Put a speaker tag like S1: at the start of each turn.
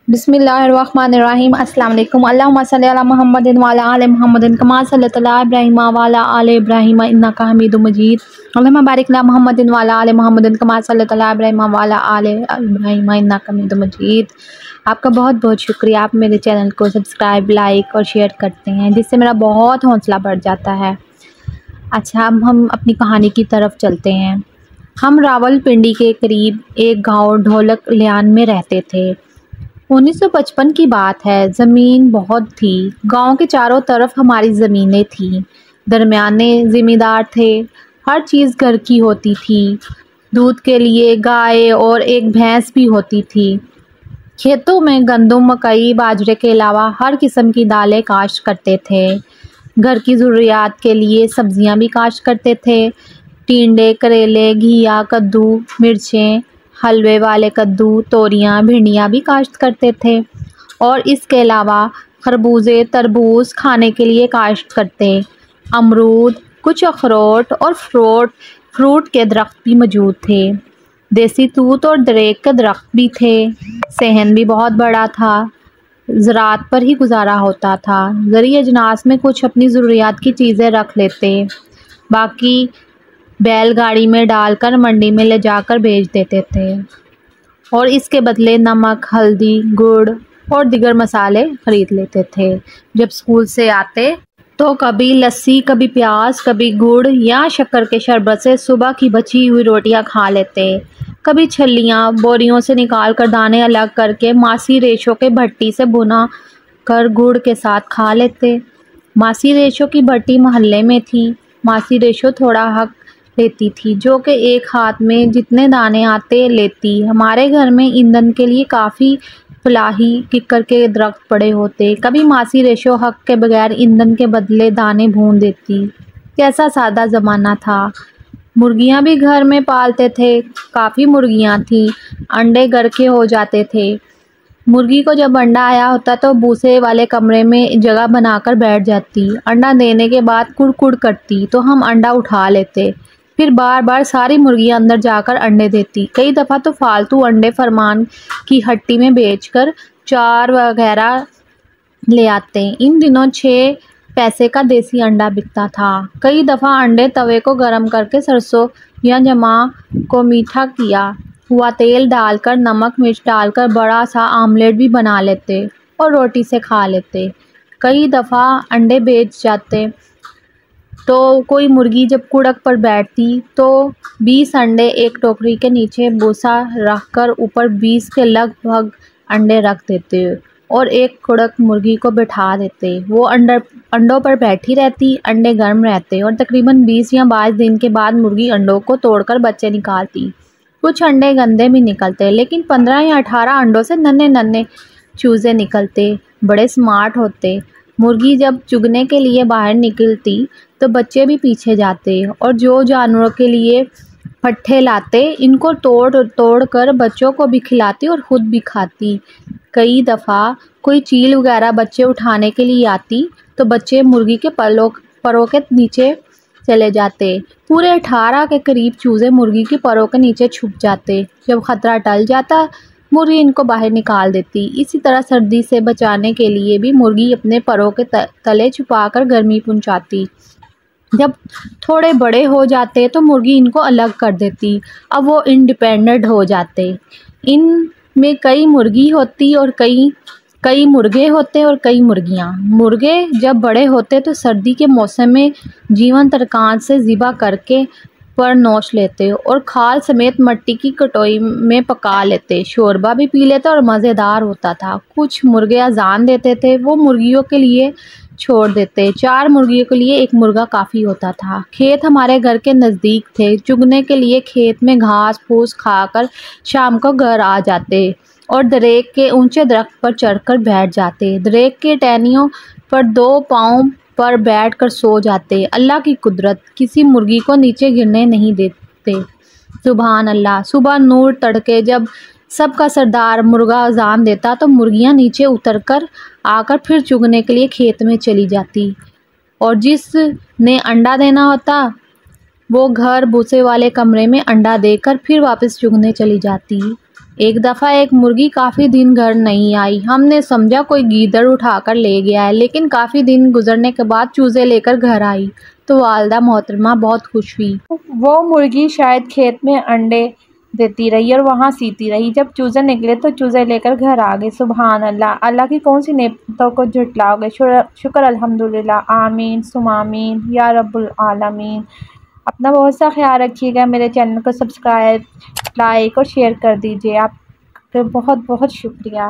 S1: बिस्मिल्लाहिर्रहमानिर्रहीम। अस्सलाम वालेकुम। अल्लाहुम्मा सल्लि अला मुहम्मदिन व अला आलि मुहम्मदिन कमा सल्लैता अला इब्राहीम व अला आलि इब्राहीम इन्नका हमीदुम मजीद। अल्लाहुम्मा बारिक अला मुहम्मदिन व अला आलि मुहम्मदिन कमा सल्लैता अला इब्राहीम व अला आलि इब्राहीम इन्नका हमीदुम मजीद। आपका बहुत बहुत शुक्रिया, आप मेरे चैनल को सब्सक्राइब, लाइक और शेयर करते हैं, जिससे मेरा बहुत हौसला बढ़ जाता है। अच्छा, अब हम अपनी कहानी की तरफ चलते हैं। हम रावलपिंडी के करीब एक गांव ढोलक लियान में रहते थे। 1955 की बात है। ज़मीन बहुत थी। गांव के चारों तरफ हमारी ज़मीनें थीं। दरमियाने ज़मींदार थे। हर चीज़ घर की होती थी। दूध के लिए गाय और एक भैंस भी होती थी। खेतों में गंदम, मकई, बाजरे के अलावा हर किस्म की दालें काश्त करते थे। घर की ज़रूरियात के लिए सब्जियां भी काश्त करते थे। टिंडे, करेले, घिया, कद्दू, मिर्चें, हलवे वाले कद्दू, तोरियां, भिंडियां भी काश्त करते थे। और इसके अलावा खरबूजे, तरबूज खाने के लिए काश्त करते। अमरूद, कुछ अखरोट और फ्रूट के दरख्त भी मौजूद थे। देसी तूत और दरेक के दरख्त भी थे। सहन भी बहुत बड़ा था। ज़राअत पर ही गुजारा होता था। ज़रूरी अजनास में कुछ अपनी ज़रूरियात की चीज़ें रख लेते, बाकी बैलगाड़ी में डालकर मंडी में ले जाकर बेच देते थे और इसके बदले नमक, हल्दी, गुड़ और दीगर मसाले ख़रीद लेते थे। जब स्कूल से आते तो कभी लस्सी, कभी प्याज, कभी गुड़ या शक्कर के शरबत से सुबह की बची हुई रोटियां खा लेते। कभी छल्लियाँ बोरियों से निकाल कर दाने अलग करके मासी रेशों के भट्टी से भुना कर गुड़ के साथ खा लेते। मासी रेशों की भट्टी मोहल्ले में थी। मासी रेशो थोड़ा हक लेती थी, जो कि एक हाथ में जितने दाने आते लेती। हमारे घर में ईंधन के लिए काफ़ी फलाही किक्कर के दरख्त पड़े होते। कभी मासी रेशो हक के बगैर ईंधन के बदले दाने भून देती। कैसा सादा ज़माना था। मुर्गियां भी घर में पालते थे। काफ़ी मुर्गियां थीं। अंडे घर के हो जाते थे। मुर्गी को जब अंडा आया होता तो भूसे वाले कमरे में जगह बनाकर बैठ जाती। अंडा देने के बाद कुड़ करती तो हम अंडा उठा लेते। फिर बार बार सारी मुर्गियां अंदर जाकर अंडे देती। कई दफ़ा तो फालतू अंडे फरमान की हट्टी में बेचकर चार वगैरह ले आते। इन दिनों 6 पैसे का देसी अंडा बिकता था। कई दफ़ा अंडे तवे को गर्म करके सरसों या जमा को मीठा किया हुआ तेल डालकर नमक मिर्च डालकर बड़ा सा आमलेट भी बना लेते और रोटी से खा लेते। कई दफ़ा अंडे बेच जाते तो कोई मुर्गी जब कुड़क पर बैठती तो 20 अंडे एक टोकरी के नीचे भूसा रखकर ऊपर 20 के लगभग अंडे रख देते और एक कुड़क मुर्गी को बिठा देते। वो अंडों पर बैठी रहती। अंडे गर्म रहते और तकरीबन 20 या 22 दिन के बाद मुर्गी अंडों को तोड़कर बच्चे निकालती। कुछ अंडे गंदे भी निकलते, लेकिन 15 या 18 अंडों से नन्हे नन्हे चूजे निकलते। बड़े स्मार्ट होते। मुर्गी जब चुगने के लिए बाहर निकलती तो बच्चे भी पीछे जाते और जो जानवरों के लिए पट्ठे लाते इनको तोड़ कर बच्चों को भी खिलाती और खुद भी खाती। कई दफ़ा कोई चील वगैरह बच्चे उठाने के लिए आती तो बच्चे मुर्गी के परों के नीचे चले जाते। पूरे 18 के करीब चूजे मुर्गी की परों के नीचे छुप जाते। जब ख़तरा टल जाता मुर्गी इनको बाहर निकाल देती। इसी तरह सर्दी से बचाने के लिए भी मुर्गी अपने परों के तले छुपाकर गर्मी पहुंचाती। जब थोड़े बड़े हो जाते तो मुर्गी इनको अलग कर देती। अब वो इंडिपेंडेंट हो जाते। इन में कई मुर्गी होती और कई मुर्गे होते और कई मुर्गियां। मुर्गे जब बड़े होते तो सर्दी के मौसम में जीवन तरकान से ज़िबा करके पर नोच लेते और खाल समेत मट्टी की कटोई में पका लेते। शोरबा भी पी लेते और मज़ेदार होता था। कुछ मुर्गे अजान देते थे, वो मुर्गियों के लिए छोड़ देते। 4 मुर्गियों के लिए एक मुर्गा काफ़ी होता था। खेत हमारे घर के नज़दीक थे। चुगने के लिए खेत में घास फूस खाकर शाम को घर आ जाते और दरेक के ऊंचे दरख्त पर चढ़कर बैठ जाते। दरेक के टहनियों पर 2 पाँव पर बैठकर सो जाते। अल्लाह की कुदरत, किसी मुर्गी को नीचे गिरने नहीं देते। सुभान अल्लाह। सुबह नूर तड़के जब सबका सरदार मुर्गा अजान देता तो मुर्गियां नीचे उतरकर आकर फिर चुगने के लिए खेत में चली जाती और जिसने अंडा देना होता वो घर भूसे वाले कमरे में अंडा देकर फिर वापस चुगने चली जाती। ایک دفعہ ایک مرغی کافی دن گھر نہیں آئی۔ ہم نے سمجھا کوئی گیدڑ اٹھا کر لے گیا ہے، لیکن کافی دن گزرنے کے بعد چوزے لے کر گھر آئی تو والدہ محترمہ بہت خوش ہوئی۔ وہ مرغی شاید کھیت میں انڈے دیتی رہی اور وہاں سیتی رہی۔ جب چوزے نکلے تو چوزے لے کر گھر آ گئے۔ سبحان اللہ! اللہ کی کون سی نعمتوں کو جھٹلاؤ گے؟ شکر الحمدللہ، آمین ثم آمین یا رب العالمین۔ اپنا بہت سا خیال رکھیے گا۔ میرے چینل کو سبسکرائب، لائک اور شیئر کر دیجیے۔ آپ کا بہت بہت شکریہ۔